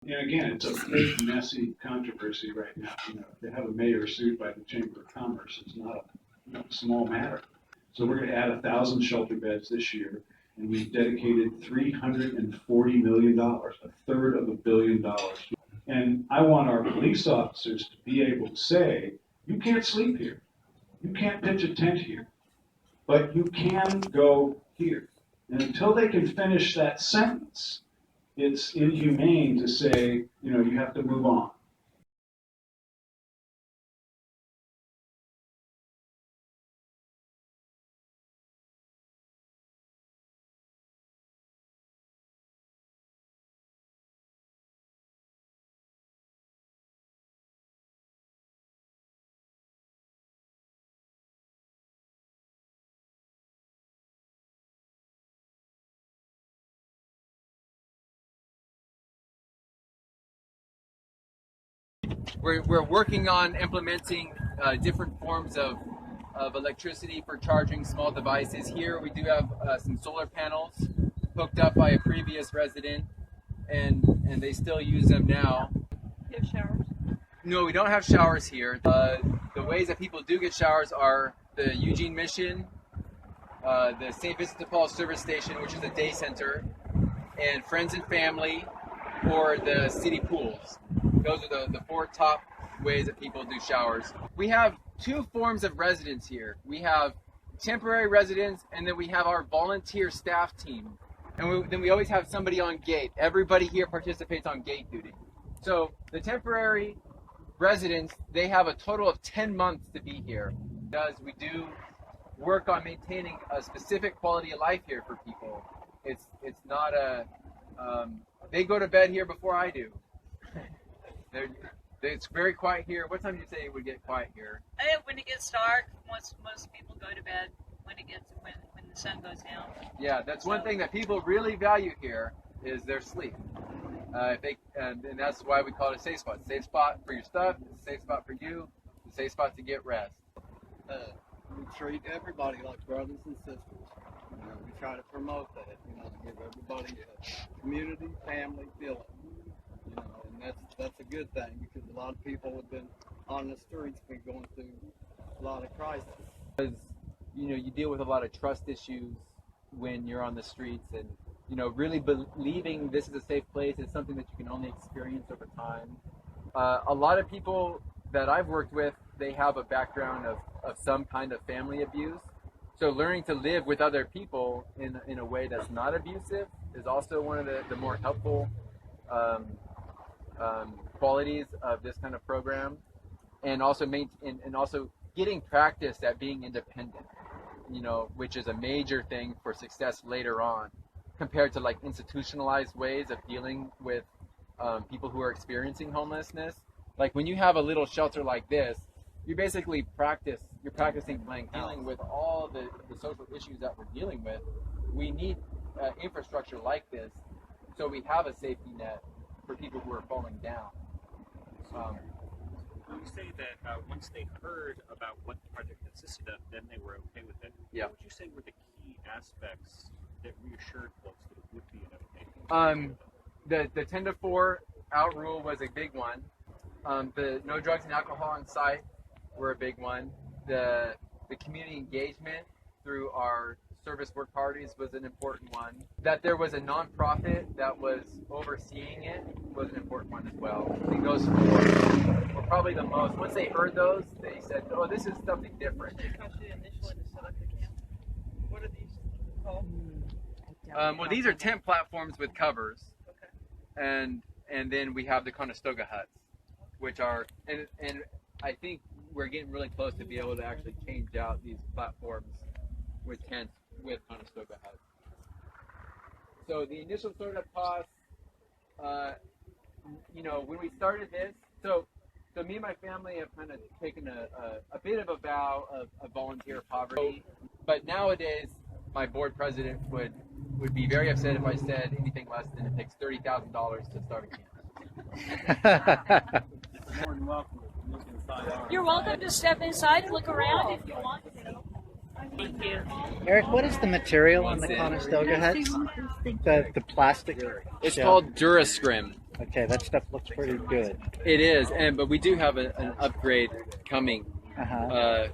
And again, it's a big, messy controversy right now. To have a mayor sued by the Chamber of Commerce is not a small matter. So we're going to add 1,000 shelter beds this year, and we've dedicated $340 million, a third of $1 billion. And I want our police officers to be able to say, you can't sleep here, you can't pitch a tent here, but you can go here. And until they can finish that sentence, it's inhumane to say, you have to move on. We're working on implementing different forms of electricity for charging small devices. Here we do have some solar panels hooked up by a previous resident, and they still use them now. You have showers? No, we don't have showers here. The ways that people do get showers are the Eugene Mission, the St. Vincent de Paul Service Station, which is a day center, and friends and family, or the city pools. Those are the four top ways that people do showers. We have two forms of residents here. We have temporary residents, and then we have our volunteer staff team. And then we always have somebody on gate. Everybody here participates on gate duty. So the temporary residents, they have a total of 10 months to be here. We do work on maintaining a specific quality of life here for people. It's not a, they go to bed here before I do. It's very quiet here. What time do you say it would get quiet here? When it gets dark, most people go to bed when the sun goes down. Yeah, that's one thing that people really value here is their sleep. And that's why we call it a safe spot. Safe spot for your stuff. It's a safe spot for you. It's a safe spot to get rest. We treat everybody like brothers and sisters. We try to promote that. To give everybody a community, family feeling. And that's a good thing, because a lot of people have been on the streets, been going through a lot of crisis. Because you deal with a lot of trust issues when you're on the streets, and really believing this is a safe place is something that you can only experience over time. A lot of people that I've worked with, they have a background of some kind of family abuse. So learning to live with other people in a way that's not abusive is also one of the more helpful qualities of this kind of program, and also also getting practice at being independent, which is a major thing for success later on, compared to like institutionalized ways of dealing with people who are experiencing homelessness. Like when you have a little shelter like this, you're practicing dealing with all the social issues that we're dealing with. We need infrastructure like this, so we have a safety net for people who are falling down. You say that once they heard about what the project consisted of, then they were okay with it. Yeah. What would you say were the key aspects that reassured folks that it would be an okay? The 10 to 4 out rule was a big one. The no drugs and alcohol on site were a big one. The community engagement through our service work parties was an important one. That there was a nonprofit that was overseeing it was an important one as well. I think those four were probably the most. Once they heard those, they said, "Oh, this is something different." What are these called? Well, these are tent platforms with covers, and then we have the Conestoga huts, which are and I think we're getting really close to be able to actually change out these platforms with tents with Conestoga huts. So the initial startup costs, when we started this, so me and my family have kind of taken a bit of a vow of volunteer poverty, but nowadays my board president would be very upset if I said anything less than it takes $30,000 to start a camp. More than welcome to look inside our You're welcome to step inside and look around if you want to. Thank you. Eric, what is the material on the Conestoga huts? The plastic? It's called Durascrim. Okay, that stuff looks pretty good. It is, but we do have an upgrade coming. Uh-huh.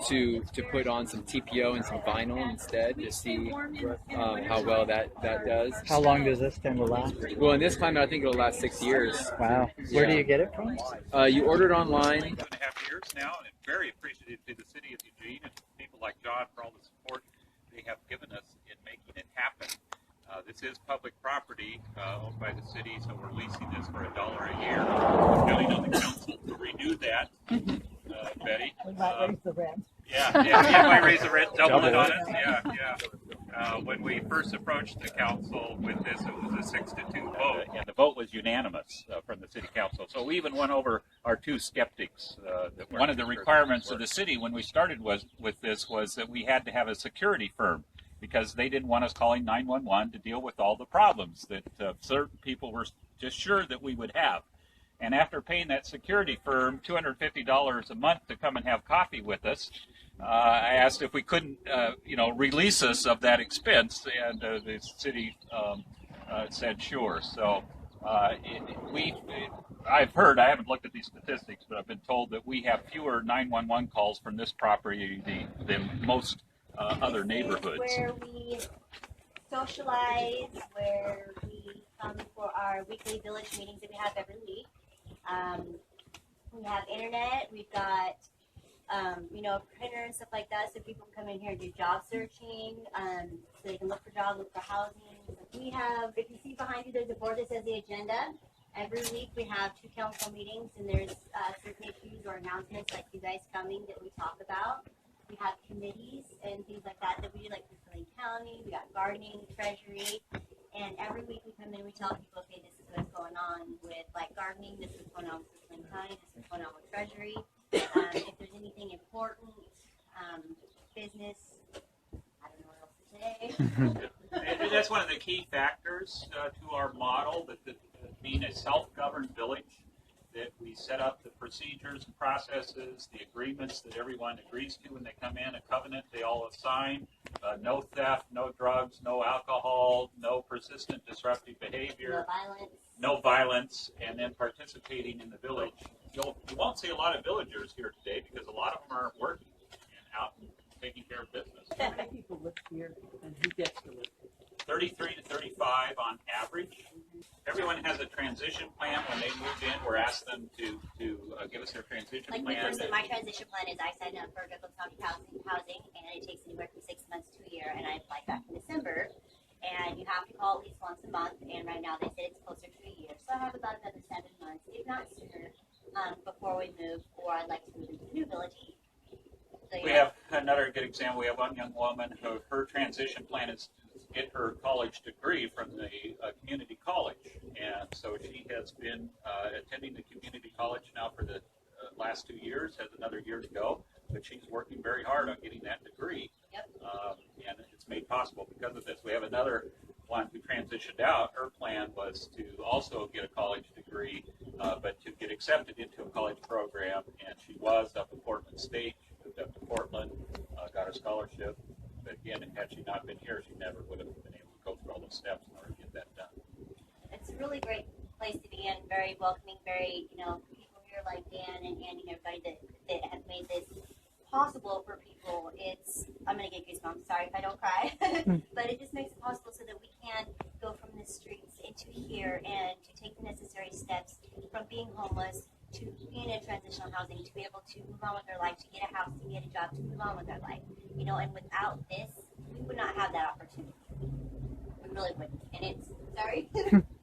To put on some TPO and some vinyl instead to see how well that does. How long does this tend to last? Well, in this climate, I think it'll last 6 years. Wow. Where do you get it from? You order it online. 2.5 years now, and very appreciative to the city of Eugene and people like John for all the support they have given us in making it happen. This is public property owned by the city, so we're leasing this for $1 a year. Counting on the council to renew that, Betty. We might raise the rent. Yeah, might raise the rent, double it on it. Yeah. When we first approached the council with this, it was a 6-2 vote, and the vote was unanimous from the city council. So we even went over our two skeptics. One of the requirements of the city when we started with this was that we had to have a security firm, because they didn't want us calling 911 to deal with all the problems that certain people were just sure that we would have. And after paying that security firm $250 a month to come and have coffee with us, I asked if we couldn't, release us of that expense, and the city said sure. So I've heard, I haven't looked at these statistics, but I've been told that we have fewer 911 calls from this property than most other neighborhoods. Where we socialize, where we come for our weekly village meetings that we have every week. We have internet, we've got, printer and stuff like that, so people can come in here and do job searching, so they can look for jobs, look for housing. We have, if you see behind you, there's a board that says the agenda. Every week we have 2 council meetings, and there's certain issues or announcements like you guys coming that we talk about. We have committees and things like that we do, like Portland County. We got gardening, treasury, and every week we come in and we tell people, okay, this is what's going on with gardening, this is what's going on with Portland County, this is what's going on with treasury. If there's anything important, business, I don't know what else to say. And that's one of the key factors to our model, that being a self-governed village, that we set up the procedures and processes, the agreements that everyone agrees to when they come in, a covenant they all have signed, no theft, no drugs, no alcohol, no persistent disruptive behavior, no violence, and then participating in the village. You won't see a lot of villagers here today because a lot of them aren't working and out and taking care of business. How many people live here, and who gets to live here? 33 to 35 on average. Everyone has a transition plan when they move in. We're asking them to give us their transition plan. My transition plan is I sign up for Douglas County housing, and it takes anywhere from 6 months to a year, and I apply back in December. And you have to call at least once a month, and right now they say it's closer to a year. So I have about another 7 months, if not sooner, before we move, or I'd like to move into the new village. So, we have another good example. We have one young woman who her transition plan is to get her college degree from the community college, and so she has been attending the community college now for the last 2 years, has another year to go, but she's working very hard on getting that degree. Yep. And it's made possible because of this. We have another one who transitioned out. Her plan was to also get a college degree, but to get accepted into a college program, and she was up at Portland State. She moved up to Portland, got her scholarship. But again, had she not been here, she never would have been able to go through all those steps in order to get that done. It's a really great place to be in, very welcoming, very, people here like Dan and Andy and everybody that have made this possible for people. I'm going to get goosebumps, sorry if I don't cry, but it just makes it possible so that we can go from the streets into here and to take the necessary steps from being homeless to being in transitional housing, to be able to move on with their life, to get a house, to get a job, to move on with their life. And without this, we would not have that opportunity. We really wouldn't. And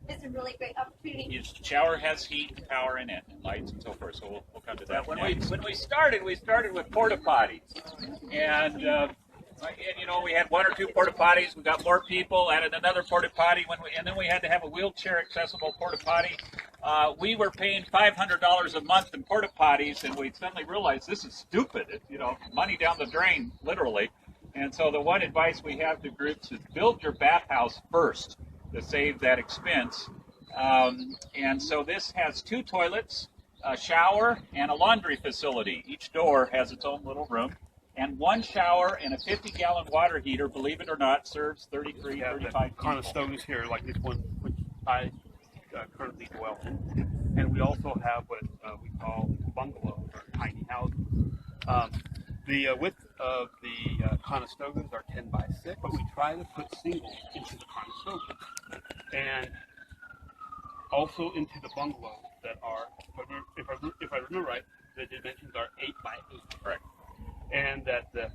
it's a really great opportunity. Each shower has heat and power in it, and lights and so forth. So we'll come to that. When we started with porta potties, and we had 1 or 2 porta potties. We got more people, added another porta potty, and then we had to have a wheelchair accessible porta potty. We were paying $500 a month in porta potties, and we suddenly realized this is stupid. It's, money down the drain, literally. And so the one advice we have to groups is build your bathhouse first to save that expense. And so this has 2 toilets, a shower, and a laundry facility. Each door has its own little room. And 1 shower and a 50-gallon water heater, believe it or not, serves 35 people. Kind of stones here, like this one, which I development. And we also have what we call bungalows or tiny houses. The width of the Conestogas are 10 by 6, but we try to put singles into the Conestogas. And also into the bungalows that are, if I remember right, the dimensions are 8 by 8. Correct. And that the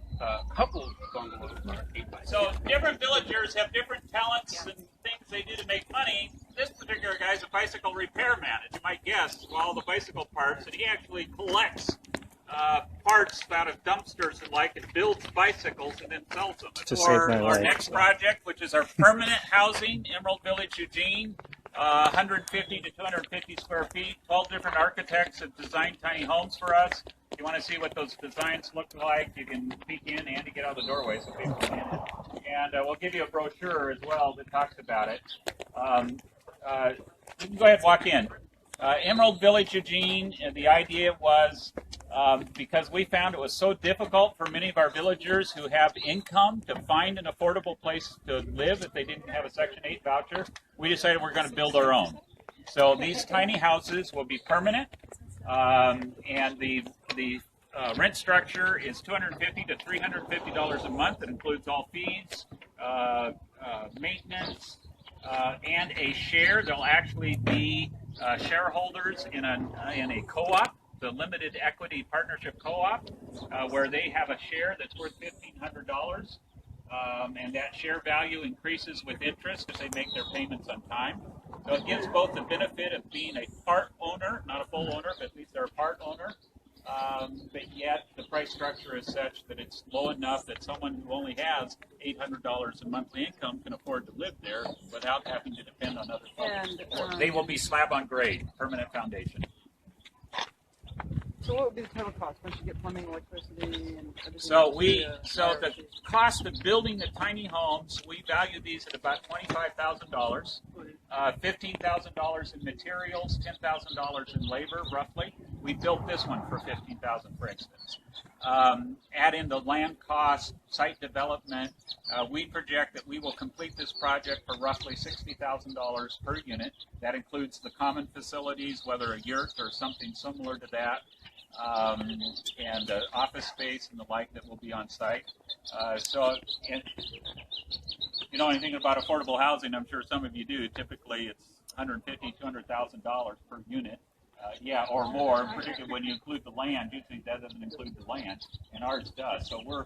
couples bungalows are 8 by 6. So different villagers have different talents and things they do to make money. This particular guy's a bicycle repairman, as you might guess, with all the bicycle parts, and he actually collects parts out of dumpsters and builds bicycles and then sells them. Or our next project, which is our permanent housing, Emerald Village Eugene, 150 to 250 square feet. 12 different architects have designed tiny homes for us. If you want to see what those designs look like, you can peek in. Andy, get out of the doorway so people can see it. And we'll give you a brochure as well that talks about it. You can go ahead and walk in. Emerald Village Eugene, the idea was because we found it was so difficult for many of our villagers who have income to find an affordable place to live if they didn't have a Section 8 voucher, we decided we're going to build our own. So these tiny houses will be permanent, and the rent structure is $250 to $350 a month. It includes all fees, maintenance, and a share. There'll actually be shareholders in a co-op, the Limited Equity Partnership Co-op, where they have a share that's worth $1,500, and that share value increases with interest as they make their payments on time. So it gives both the benefit of being a part owner, not a full owner, but at least they're a part owner, but yet the price structure is such that it's low enough that someone who only has $800 in monthly income can afford to live there without having to depend on other public support. They will be slab on grade, permanent foundation. So what would be the total cost once you get plumbing, electricity, and everything? So the cost of building the tiny homes, we value these at about $25,000, $15,000 in materials, $10,000 in labor, roughly. We built this one for $15,000, for instance. Add in the land cost, site development. We project that we will complete this project for roughly $60,000 per unit. That includes the common facilities, whether a yurt or something similar to that, and office space and the like that will be on site. And you know anything about affordable housing, I'm sure some of you do. Typically, it's $150,000, $200,000 per unit. Or more, particularly when you include the land. Usually that doesn't include the land, and ours does. So we're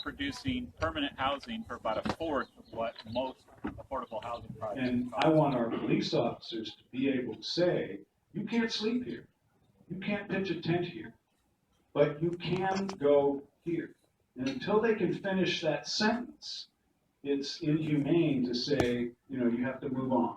producing permanent housing for about a fourth of what most affordable housing projects And cost. I want our police officers to be able to say, you can't sleep here. You can't pitch a tent here, but you can go here. And until they can finish that sentence, it's inhumane to say, you have to move on.